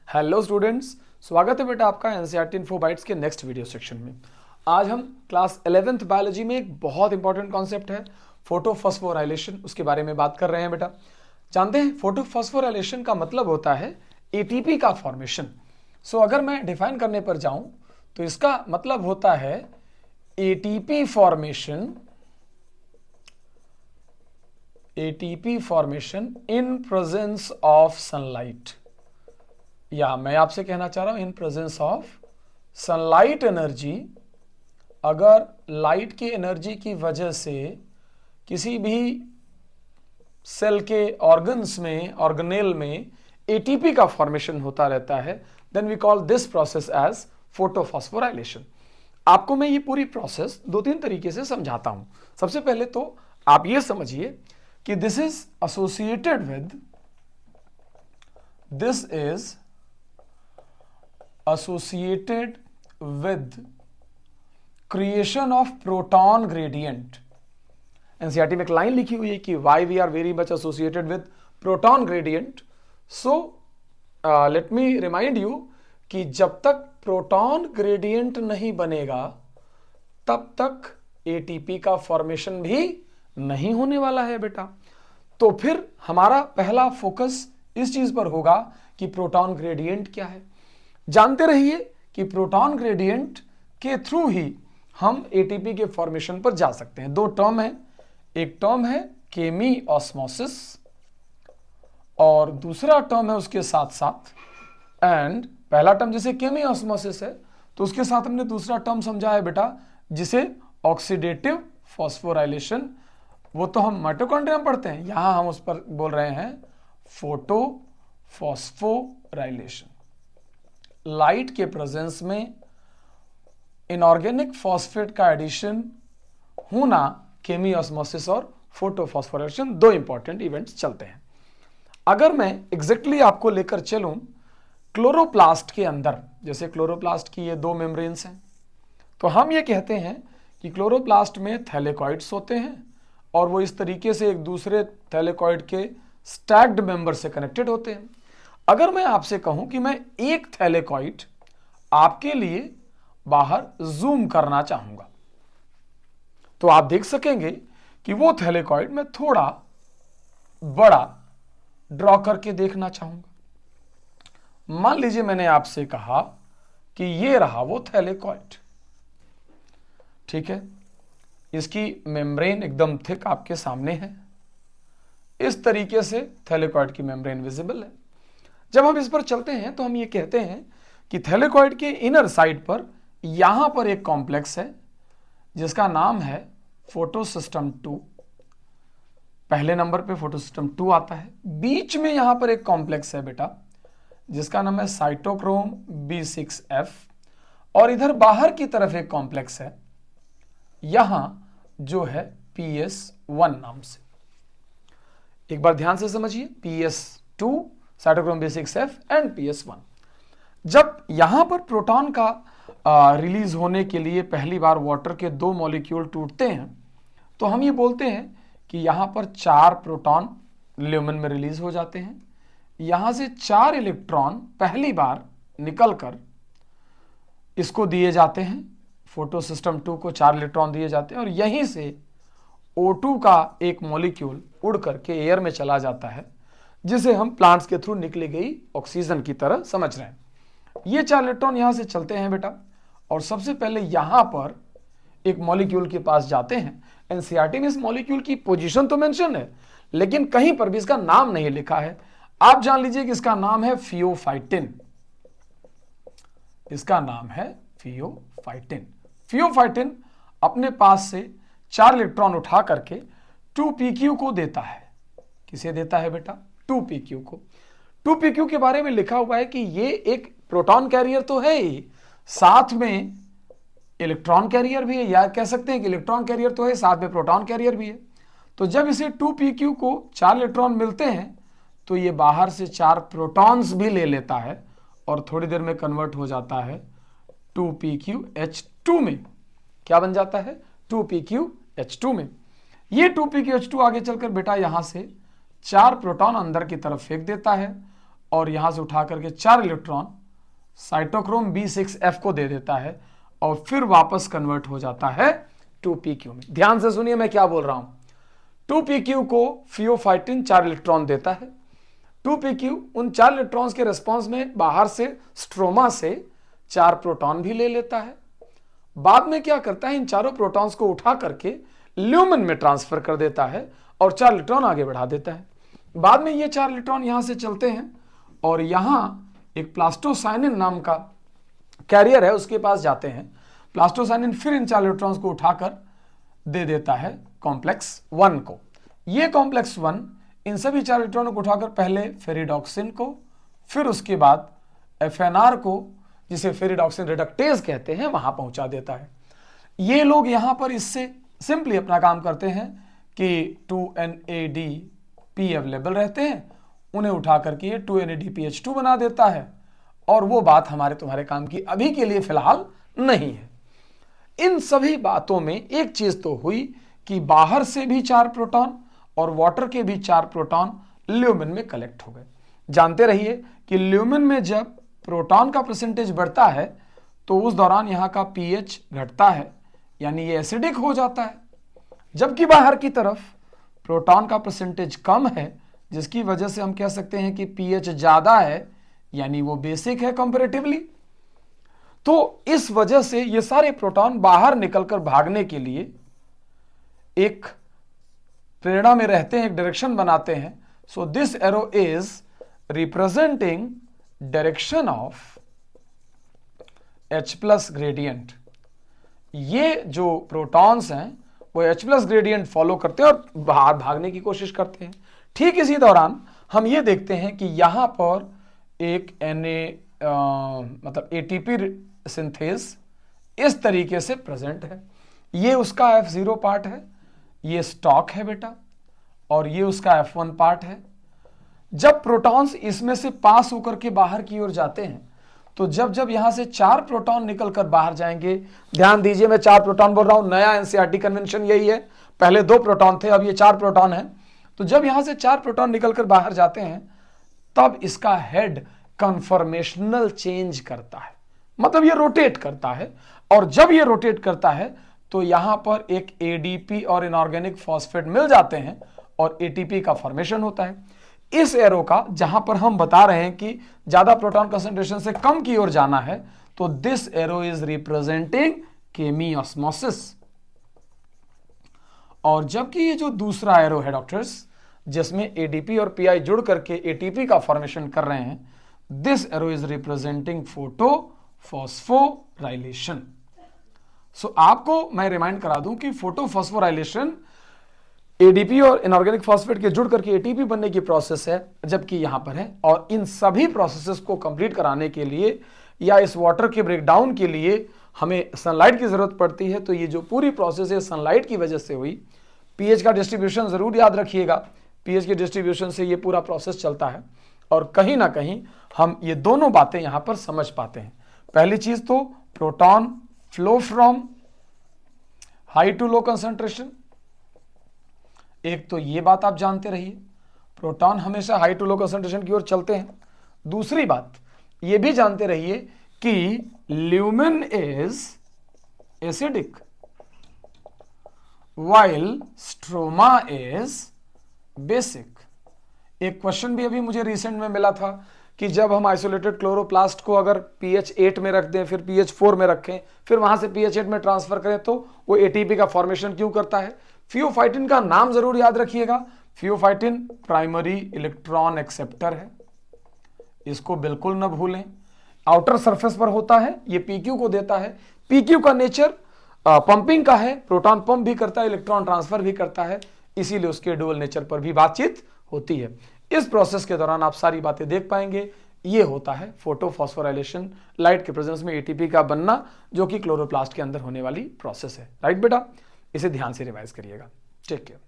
Hello students, स्वागत है बेटा आपका एनसीईआरटी इन्फो बाइट्स के नेक्स्ट वीडियो सेक्शन में। आज हम क्लास 11th बायोलॉजी में एक बहुत इंपॉर्टेंट कॉन्सेप्ट है फोटोफॉस्फोराइलेशन, उसके बारे में बात कर रहे हैं बेटा। जानते हैं फोटोफॉस्फोराइलेशन का मतलब होता है एटीपी का फॉर्मेशन। सो अगर मैं डिफाइन करने पर जाऊं तो इसका मतलब होता है ATP formation in presence of sunlight, या मैं आपसे कहना चाह रहा हूं in presence of sunlight energy. अगर लाइट की एनर्जी की वजह से किसी भी सेल के ऑर्गन्स में, ऑर्गेनेल में एटीपी का फॉर्मेशन होता रहता है, then we call this process as photophosphorylation. आपको मैं ये पूरी प्रोसेस दो तीन तरीके से समझाता हूं। सबसे पहले तो आप ये समझिए कि this is associated with creation of proton gradient। NCERT में एक लाइन लिखी हुई है कि why we are very much associated with proton gradient। so let me remind you कि जब तक प्रोटॉन ग्रेडियंट नहीं बनेगा तब तक एटीपी का फॉर्मेशन भी नहीं होने वाला है बेटा। तो फिर हमारा पहला फोकस इस चीज पर होगा कि प्रोटॉन ग्रेडियंट क्या है। जानते रहिए कि प्रोटॉन ग्रेडियंट के थ्रू ही हम एटीपी के फॉर्मेशन पर जा सकते हैं। दो टर्म है, एक टर्म है केमी ऑस्मोसिस और दूसरा टर्म है उसके साथ साथ, एंड पहला टर्म जैसे केमी ऑस्मोसिस है तो उसके साथ हमने दूसरा टर्म समझा है बेटा जिसे ऑक्सीडेटिव फॉस्फोराइलेशन। वो तो हम माइटोकॉन्ड्रिया में पढ़ते हैं, यहां हम उस पर बोल रहे हैं फोटोफॉस्फोराइलेशन। लाइट के प्रेजेंस में इनऑर्गेनिक फॉस्फेट का एडिशन होना केमी ऑस्मोसिस और फोटोफॉस्फोराइलेशन, दो इंपॉर्टेंट इवेंट्स चलते हैं। अगर मैं एग्जैक्टली आपको लेकर चलूं क्लोरोप्लास्ट के अंदर, जैसे क्लोरोप्लास्ट की ये दो मेम्ब्रेन्स हैं, तो हम ये कहते हैं कि क्लोरोप्लास्ट में थैलेकॉइड्स होते हैं और वो इस तरीके से एक दूसरे थैलेकॉइड के स्टैक्ड मेंबर से कनेक्टेड होते हैं। अगर मैं आपसे कहूं कि मैं एक थैलेकॉइड आपके लिए बाहर जूम करना चाहूंगा तो आप देख सकेंगे कि वो थैलेकॉइड मैं थोड़ा बड़ा ड्रॉ करके देखना चाहूंगा। मान लीजिए मैंने आपसे कहा कि ये रहा वो थैलेकॉइड, ठीक है, इसकी मेम्ब्रेन एकदम थिक आपके सामने है। इस तरीके से थैलेकॉइड की मेम्ब्रेन विजिबल है। जब हम इस पर चलते हैं तो हम ये कहते हैं कि थैलेकॉइड के इनर साइड पर यहां पर एक कॉम्प्लेक्स है जिसका नाम है फोटोसिस्टम 2। पहले नंबर पे फोटोसिस्टम 2 आता है। बीच में यहां पर एक कॉम्प्लेक्स है बेटा जिसका नाम है साइटोक्रोम B6F, और इधर बाहर की तरफ एक कॉम्प्लेक्स है यहां जो है PS1 नाम से। एक बार ध्यान से समझिए, PS2 cytochrome B6F and PS1। जब यहां पर प्रोटॉन का रिलीज होने के लिए पहली बार वाटर के दो मॉलिक्यूल टूटते हैं तो हम ये बोलते हैं कि यहां पर 4 प्रोटॉन ल्यूमेन में रिलीज हो जाते हैं। यहां से 4 इलेक्ट्रॉन पहली बार निकलकर इसको दिए जाते हैं, फोटोसिस्टम 2 को 4 इलेक्ट्रॉन दिए जाते हैं और यहीं से O2 का एक मॉलिक्यूल उड़ करके एयर में चला जाता है जिसे हम प्लांट्स के थ्रू निकली गई ऑक्सीजन की तरह समझ रहे हैं। ये 4 इलेक्ट्रॉन यहां से चलते हैं बेटा और सबसे पहले यहां पर एक मॉलिक्यूल के पास जाते हैं। एनसीईआरटी में इस मॉलिक्यूल की पोजीशन तो मेंशन है लेकिन कहीं पर भी इसका नाम नहीं लिखा है। आप जान लीजिए कि इसका नाम है फियोफाइटिन। इसका नाम है फियोफाइटिन। फियोफाइटिन अपने पास से 4 इलेक्ट्रॉन उठा करके 2pq को देता है। किसे देता है बेटा? 2pq को। 2pq के बारे में लिखा हुआ है कि ये एक प्रोटॉन कैरियर तो है ही, साथ में इलेक्ट्रॉन कैरियर भी है, या कह सकते हैं कि इलेक्ट्रॉन कैरियर तो है साथ में प्रोटॉन कैरियर भी है। तो जब इसे 2pq को 4 इलेक्ट्रॉन मिलते हैं तो ये बाहर से 4 प्रोटॉन्स भी ले लेता है और थोड़ी देर में कन्वर्ट हो जाता है 2pqH2 में। क्या बन जाता है? 2pqH2 में। ये 2pqH2 आगे चलकर बेटा यहां से 4 प्रोटॉन अंदर की तरफ फेंक देता है और यहां से उठा करके 4 इलेक्ट्रॉन साइटोक्रोम B6F को दे देता है और फिर वापस कन्वर्ट हो जाता है 2pq में। ध्यान से सुनिए मैं क्या बोल रहा हूं। 2pq को फियोफाइटिन 4 इलेक्ट्रॉन देता है। 2pq उन 4 इलेक्ट्रॉन्स के रेस्पॉन्स में बाहर से स्ट्रोमा से 4 प्रोटॉन भी ले लेता है। बाद में क्या करता है, इन चारों प्रोटॉन्स को उठा करके ल्यूमेन में ट्रांसफर कर देता है और 4 इलेक्ट्रॉन आगे बढ़ा देता है। बाद में ये 4 इलेक्ट्रॉन यहां से चलते हैं और यहां एक प्लास्टोसाइनिन नाम का कैरियर है, उसके पास जाते हैं। प्लास्टोसाइनिन फिर इन 4 इलेक्ट्रॉन्स को उठाकर दे देता है कॉम्प्लेक्स 1 को। ये कॉम्प्लेक्स 1 इन सभी 4 इलेक्ट्रॉनों को उठाकर पहले फेरिडॉक्सिन को, फिर उसके बाद FNR को, जिसे फेरिडॉक्सिन रिडक्टेज कहते हैं, वहां पहुंचा देता है। ये लोग यहां पर इससे सिंपली अपना काम करते हैं कि 2NADP अवेलेबल रहते हैं, उन्हें उठा करके ये 2NADPH2 बना देता है और वो बात हमारे तुम्हारे काम की अभी के लिए फिलहाल नहीं है। इन सभी बातों में एक चीज तो हुई कि बाहर से भी 4 प्रोटॉन और वाटर के भी 4 प्रोटॉन ल्यूमेन में कलेक्ट हो गए। जानते रहिए कि ल्यूमेन में जब प्रोटॉन का परसेंटेज बढ़ता है तो उस दौरान यहां का pH घटता है, यानी ये एसिडिक हो जाता है। जबकि बाहर की तरफ प्रोटॉन का परसेंटेज कम है, जिसकी वजह से हम कह सकते हैं कि pH ज्यादा है, यानी वो बेसिक है कंपैरेटिवली। तो इस वजह से ये सारे प्रोटॉन बाहर निकलकर भागने के लिए एक प्रेरणा में रहते हैं, एक डायरेक्शन बनाते हैं। So this arrow is representing direction of H+ gradient. ये जो प्रोटॉन्स हैं वो H+ ग्रेडियंट फॉलो करते हैं और बाहर भागने की कोशिश करते हैं। ठीक इसी दौरान हम ये देखते हैं कि यहां पर एक मतलब ATP सिंथेज इस तरीके से प्रेजेंट है। ये उसका F0 पार्ट है, ये स्टॉक है बेटा, और ये उसका F1 पार्ट है। जब प्रोटॉन्स इसमें से पास होकर के बाहर की ओर जाते हैं तो जब जब यहां से 4 प्रोटॉन निकलकर बाहर जाएंगे, ध्यान दीजिए मैं 4 प्रोटॉन बोल रहा हूं, नया NCERT कन्वेंशन यही है। पहले 2 प्रोटॉन थे, अब ये 4 प्रोटॉन हैं। तो जब यहां से 4 प्रोटॉन निकलकर बाहर जाते हैं तब इसका हेड कन्फर्मेशनल चेंज करता है, मतलब ये रोटेट करता है। और जब ये रोटेट करता है तो यहां पर एक ADP और इनऑर्गेनिक फॉस्फेट मिल जाते हैं और ATP का फॉर्मेशन होता है। इस एरो का जहां पर हम बता रहे हैं कि ज्यादा प्रोटॉन कंसंट्रेशन से कम की ओर जाना है, तो this arrow is representing chemiosmosis. और जबकि ये जो दूसरा एरो है डॉक्टर्स, जिसमें ADP और PI जुड़ करके ATP का फॉर्मेशन कर रहे हैं, this arrow is representing photophosphorylation. So आपको मैं रिमाइंड करा दूं कि फोटोफॉस्फोराइलेशन ADP और इनऑर्गेनिक फॉस्फेट के जुड़ करके ATP बनने की प्रोसेस है, जबकि यहां पर है। और इन सभी प्रोसेसेस को कंप्लीट कराने के लिए या इस वाटर के ब्रेकडाउन के लिए हमें सनलाइट की जरूरत पड़ती है। तो ये जो पूरी प्रोसेस है सनलाइट की वजह से हुई। pH का डिस्ट्रीब्यूशन जरूर याद रखिएगा, pH के डिस्ट्रीब्यूशन से ये पूरा प्रोसेस चलता है। और कहीं ना कहीं हम ये दोनों बातें यहां पर समझ पाते हैं। पहली चीज तो proton flow from high to low concentration, एक तो ये बात आप जानते रहिए, प्रोटॉन हमेशा हाई टू लो कंसंट्रेशन की ओर चलते हैं। दूसरी बात ये भी जानते रहिए कि lumen is acidic while stroma is basic. एक क्वेश्चन भी अभी मुझे रिसेंट में मिला था कि जब हम आइसोलेटेड क्लोरोप्लास्ट को अगर pH 8 में रख दें, फिर pH 4 में रखें, फिर वहां से pH 8 में ट्रांसफर करें, तो वो ATP का फॉर्मेशन क्यों करता है। फियोफाइटिन का नाम जरूर याद रखिएगा। फियोफाइटिन प्राइमरी इलेक्ट्रॉन एक्सेप्टर है, इसको बिल्कुल न भूलें। आउटर सरफेस पर होता है, ये PQ को देता है। PQ का नेचर पंपिंग का है, प्रोटॉन पंप भी करता है, इलेक्ट्रॉन ट्रांसफर भी करता है, इसीलिए उसके डुअल नेचर पर भी बातचीत होती है। इस प्रोसेस के दौरान आप सारी बातें देख पाएंगे। ये होता है फोटोफॉस्फोराइलेशन, लाइट के प्रेजेंस में ATP का बनना, जो कि क्लोरोप्लास्ट के अंदर होने वाली प्रोसेस है। राइट बेटा, इसे ध्यान से रिवाइज करिएगा। Take care.